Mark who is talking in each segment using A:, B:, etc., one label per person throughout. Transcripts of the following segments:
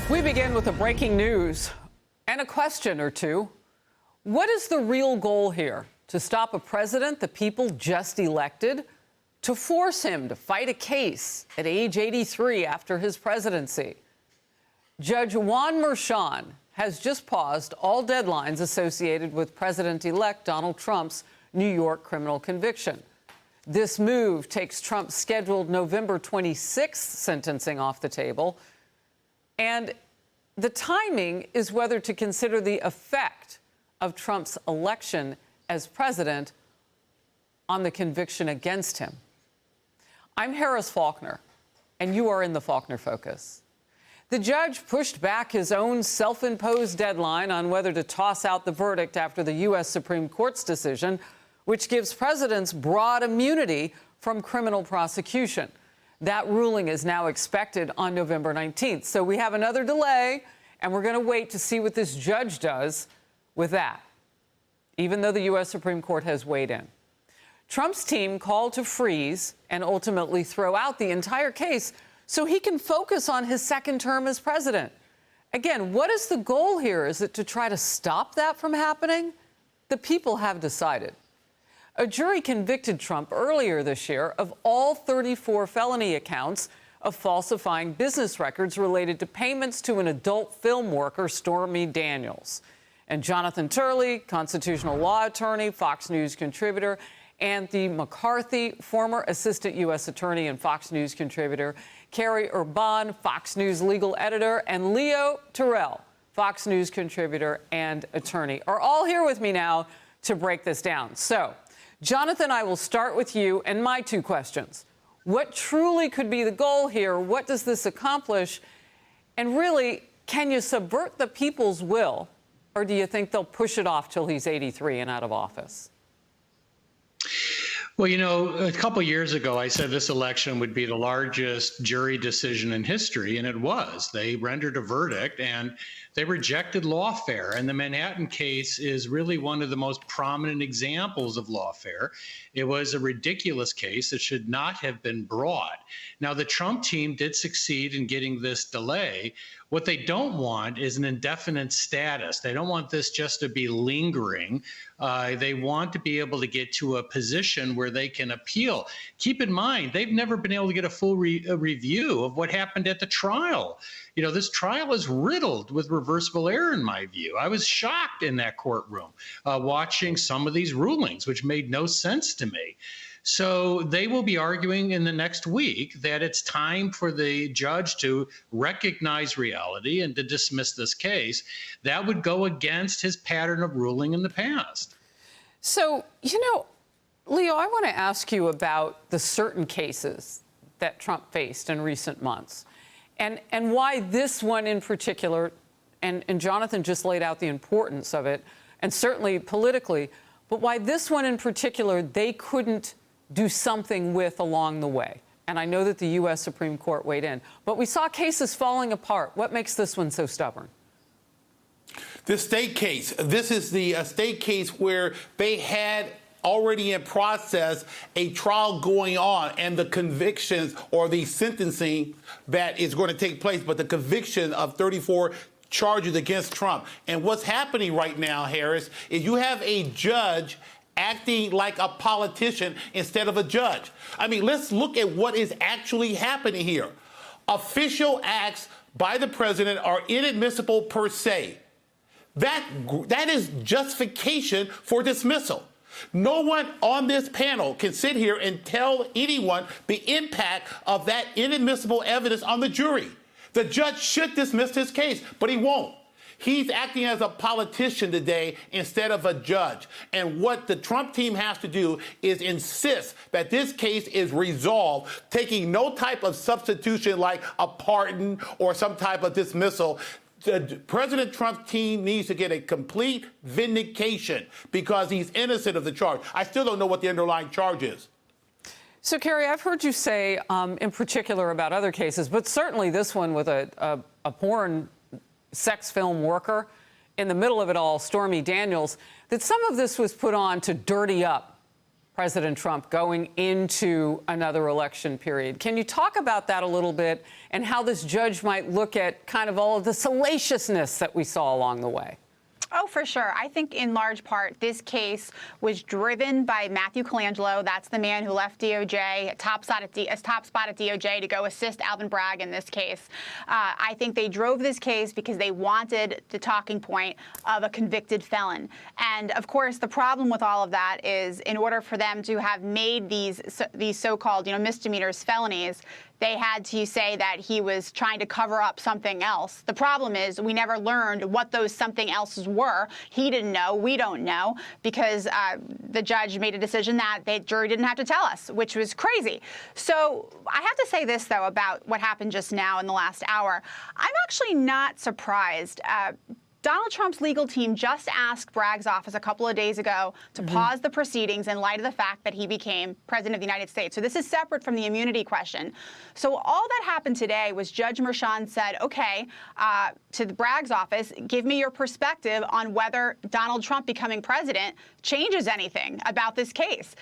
A: We begin with the breaking news and a question or two. What is the real goal here? To stop a president the people just elected? To force him to fight a case at age 83 after his presidency? Judge Juan Merchan has just paused all deadlines associated with President-elect Donald Trump's New York criminal conviction. This move takes Trump's scheduled November 26th sentencing off the table. And the timing is whether to consider the effect of Trump's election as president on the conviction against him. I'm Harris Faulkner, and you are in the Faulkner Focus. The judge pushed back his own self-imposed deadline on whether to toss out the verdict after the U.S. Supreme Court's decision, which gives presidents broad immunity from criminal prosecution. That ruling is now expected on November 19th. So we have another delay, and we're going to wait to see what this judge does with that, even though the U.S. Supreme Court has weighed in. Trump's team called to freeze and ultimately throw out the entire case so he can focus on his second term as president. Again, what is the goal here? Is it to try to stop that from happening? The people have decided. A jury convicted Trump earlier this year of all 34 felony accounts of falsifying business records related to payments to an adult film worker, Stormy Daniels. And Jonathan Turley, constitutional law attorney, Fox News contributor, Anthony McCarthy, former assistant U.S. attorney and Fox News contributor, Carrie Urban, Fox News legal editor, and Leo Terrell, Fox News contributor and attorney, are all here with me now to break this down. So, Jonathan, I will start with you and my two questions. What truly could be the goal here? What does this accomplish? And really, can you subvert the people's will, or do you think they'll push it off till he's 83 and out of office?
B: Well, you know, a couple of years ago, I said this election would be the largest jury decision in history, and it was. They rendered a verdict, and they rejected lawfare. And the Manhattan case is really one of the most prominent examples of lawfare. It was a ridiculous case that should not have been brought. Now, the Trump team did succeed in getting this delay. What they don't want is an indefinite status. They don't want this just to be lingering. They want to be able to get to a position where they can appeal. Keep in mind, they've never been able to get a full review of what happened at the trial. You know, this trial is riddled with reversible error, in my view. I was shocked in that courtroom watching some of these rulings, which made no sense to me. So they will be arguing in the next week that it's time for the judge to recognize reality and to dismiss this case. That would go against his pattern of ruling in the past.
A: So, you know, Leo, I want to ask you about the certain cases that Trump faced in recent months and why this one in particular, and Jonathan just laid out the importance of it, and certainly politically, but why this one in particular they couldn't do something with along the way. And I know that the U.S. Supreme Court weighed in, but we saw cases falling apart. What makes this one so stubborn?
C: This state case, this is the state case where they had already in process a trial going on and the convictions or the sentencing that is going to take place, but the conviction of 34 charges against Trump. And what's happening right now, Harris, is you have a judge acting like a politician instead of a judge. I mean, let's look at what is actually happening here. Official acts by the president are inadmissible per se. That is justification for dismissal. No one on this panel can sit here and tell anyone the impact of that inadmissible evidence on the jury. The judge should dismiss this case, but he won't. He's acting as a politician today instead of a judge. And what the Trump team has to do is insist that this case is resolved, taking no type of substitution like a pardon or some type of dismissal. The President Trump team needs to get a complete vindication because he's innocent of the charge. I still don't know what the underlying charge is.
A: So, Carrie, I've heard you say in particular about other cases, but certainly this one with a porn sex film worker in the middle of it all, Stormy Daniels, that some of this was put on to dirty up President Trump going into another election period. Can you talk about that a little bit and how this judge might look at kind of all of the salaciousness that we saw along the way?
D: Oh, for sure. I think in large part, this case was driven by Matthew Colangelo. That's the man who left DOJ, top spot at DOJ to go assist Alvin Bragg in this case. I think they drove this case because they wanted the talking point of a convicted felon. And of course, the problem with all of that is in order for them to have made these so-called, misdemeanors felonies, they had to say that he was trying to cover up something else. The problem is we never learned what those something else's were. He didn't know. We don't know because the judge made a decision that the jury didn't have to tell us, which was crazy. So I have to say this, though, about what happened just now in the last hour. I'm actually not surprised. Donald Trump's legal team just asked Bragg's office a couple of days ago to pause the proceedings in light of the fact that he became president of the United States. So this is separate from the immunity question. So all that happened today was Judge Merchan said, okay, to the Bragg's office, give me your perspective on whether Donald Trump becoming president changes anything about this case.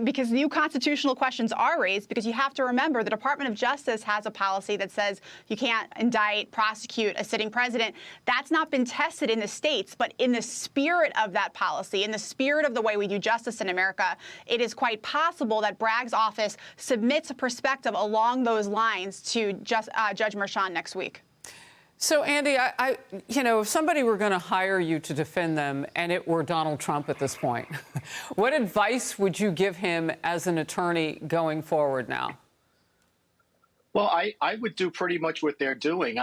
D: Because new constitutional questions are raised, because you have to remember the Department of Justice has a policy that says you can't indict, prosecute a sitting president. That's not been tested in the states, but in the spirit of that policy, in the spirit of the way we do justice in America, it is quite possible that Bragg's office submits a perspective along those lines to Judge Merchan next week.
A: So, Andy, if somebody were going to hire you to defend them and it were Donald Trump at this point, what advice would you give him as an attorney going forward now?
E: Well, I would do pretty much what they're doing.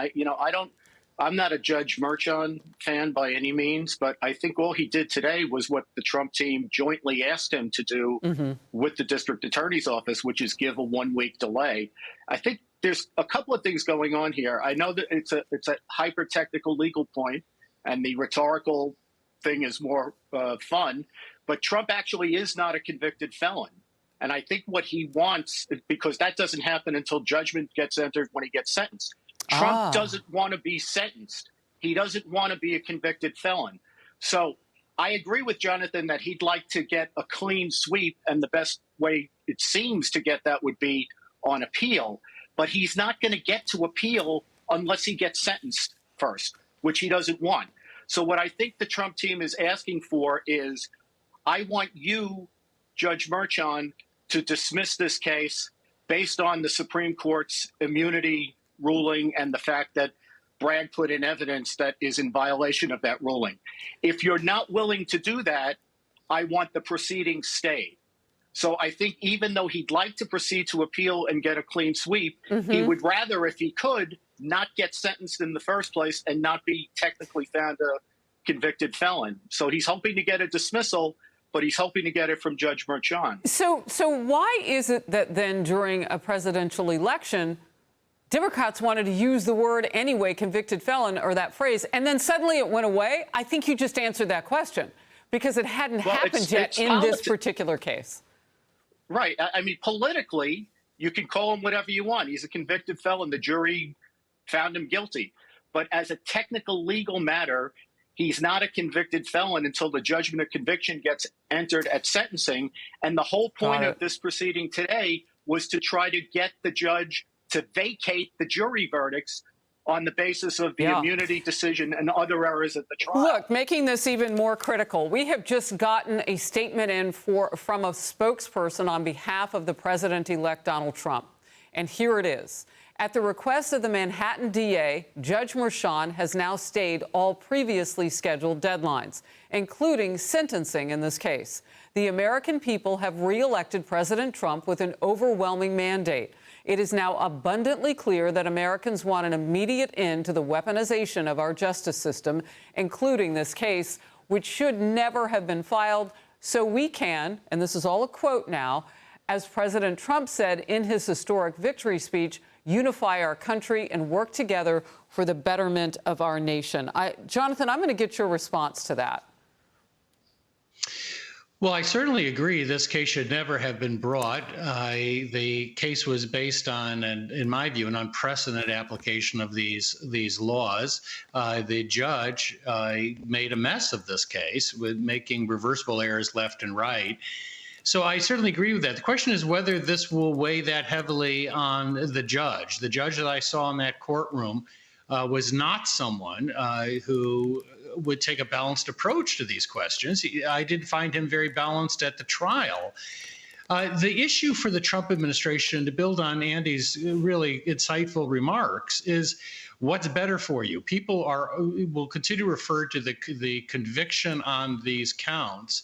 E: I'm not a Judge Merchan fan by any means, but I think all he did today was what the Trump team jointly asked him to do with the district attorney's office, which is give a 1-week delay. I think there's a couple of things going on here. I know that it's a hyper-technical legal point, and the rhetorical thing is more fun, but Trump actually is not a convicted felon. And I think what he wants, because that doesn't happen until judgment gets entered when he gets sentenced. Trump doesn't want to be sentenced. He doesn't want to be a convicted felon. So I agree with Jonathan that he'd like to get a clean sweep, and the best way it seems to get that would be on appeal. But he's not going to get to appeal unless he gets sentenced first, which he doesn't want. So what I think the Trump team is asking for is, I want you, Judge Merchan, to dismiss this case based on the Supreme Court's immunity ruling and the fact that Bragg put in evidence that is in violation of that ruling. If you're not willing to do that, I want the proceedings stayed. So I think even though he'd like to proceed to appeal and get a clean sweep, he would rather, if he could, not get sentenced in the first place and not be technically found a convicted felon. So he's hoping to get a dismissal, but he's hoping to get it from Judge Merchan.
A: So why is it that then during a presidential election, Democrats wanted to use the word anyway, convicted felon, or that phrase, and then suddenly it went away? I think you just answered that question, because it hadn't happened yet in this particular case.
E: Right. I mean, politically, you can call him whatever you want. He's a convicted felon. The jury found him guilty. But as a technical legal matter, he's not a convicted felon until the judgment of conviction gets entered at sentencing. And the whole point of this proceeding today was to try to get the judge to vacate the jury verdicts on the basis of the immunity decision and other errors at the trial.
A: Look, making this even more critical, we have just gotten a statement in from a spokesperson on behalf of the president-elect Donald Trump. And here it is. At the request of the Manhattan DA, Judge Merchan has now stayed all previously scheduled deadlines, including sentencing in this case. The American people have re-elected President Trump with an overwhelming mandate. It is now abundantly clear that Americans want an immediate end to the weaponization of our justice system, including this case, which should never have been filed. So we can, and this is all a quote now, as President Trump said in his historic victory speech, unify our country and work together for the betterment of our nation. Jonathan, I'm going to get your response to that.
B: Well, I certainly agree this case should never have been brought. The case was based on, and in my view, an unprecedented application of these laws. The judge made a mess of this case with making reversible errors left and right. So I certainly agree with that. The question is whether this will weigh that heavily on the judge. The judge that I saw in that courtroom was not someone who would take a balanced approach to these questions. I did find him very balanced at the trial. The issue for the Trump administration, to build on Andy's really insightful remarks, is what's better for you. People will continue to refer to the conviction on these counts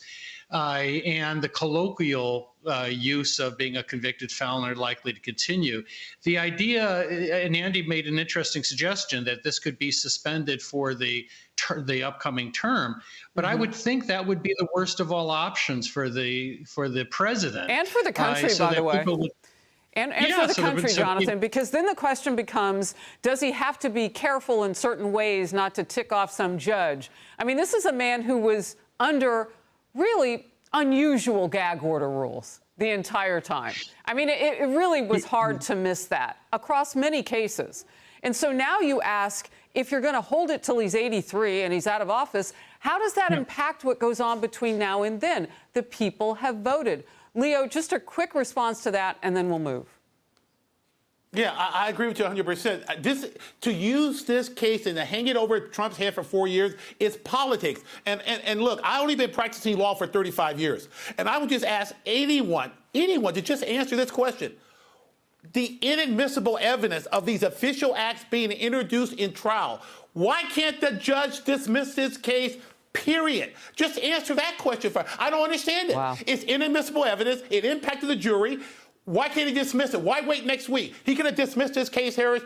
B: and the colloquial use of being a convicted felon are likely to continue. The idea, and Andy made an interesting suggestion, that this could be suspended for the upcoming term, but I would think that would be the worst of all options for the president
A: and for the country, by the way. And for the country, Jonathan, because then the question becomes, does he have to be careful in certain ways not to tick off some judge? I mean, this is a man who was under really unusual gag order rules the entire time. I mean, it really was hard to miss that across many cases. And so now you ask, if you're going to hold it till he's 83 and he's out of office, how does that impact what goes on between now and then? The people have voted. Leo, just a quick response to that, and then we'll move.
C: Yeah, I agree with you 100%. To use this case and to hang it over Trump's head for 4 years is politics. And look, I've only been practicing law for 35 years. And I would just ask anyone to just answer this question. The inadmissible evidence of these official acts being introduced in trial, why can't the judge dismiss this case, period? Just answer that question first. I don't understand it.
A: Wow.
C: It's inadmissible evidence. It impacted the jury. Why can't he dismiss it? Why wait next week? He could have dismissed this case, Harris,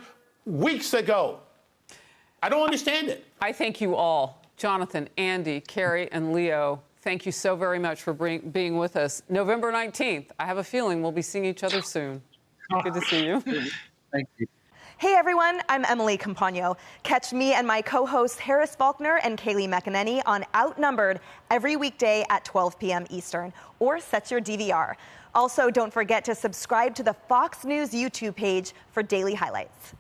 C: weeks ago. I don't understand it.
A: I thank you all, Jonathan, Andy, Carrie, and Leo. Thank you so very much for being with us. November 19th, I have a feeling we'll be seeing each other soon. Good to see you.
B: Thank you.
F: Hey everyone, I'm Emily Campagno. Catch me and my co-hosts Harris Faulkner and Kaylee McEnany on Outnumbered every weekday at 12 p.m. Eastern, or set your DVR. Also, don't forget to subscribe to the Fox News YouTube page for daily highlights.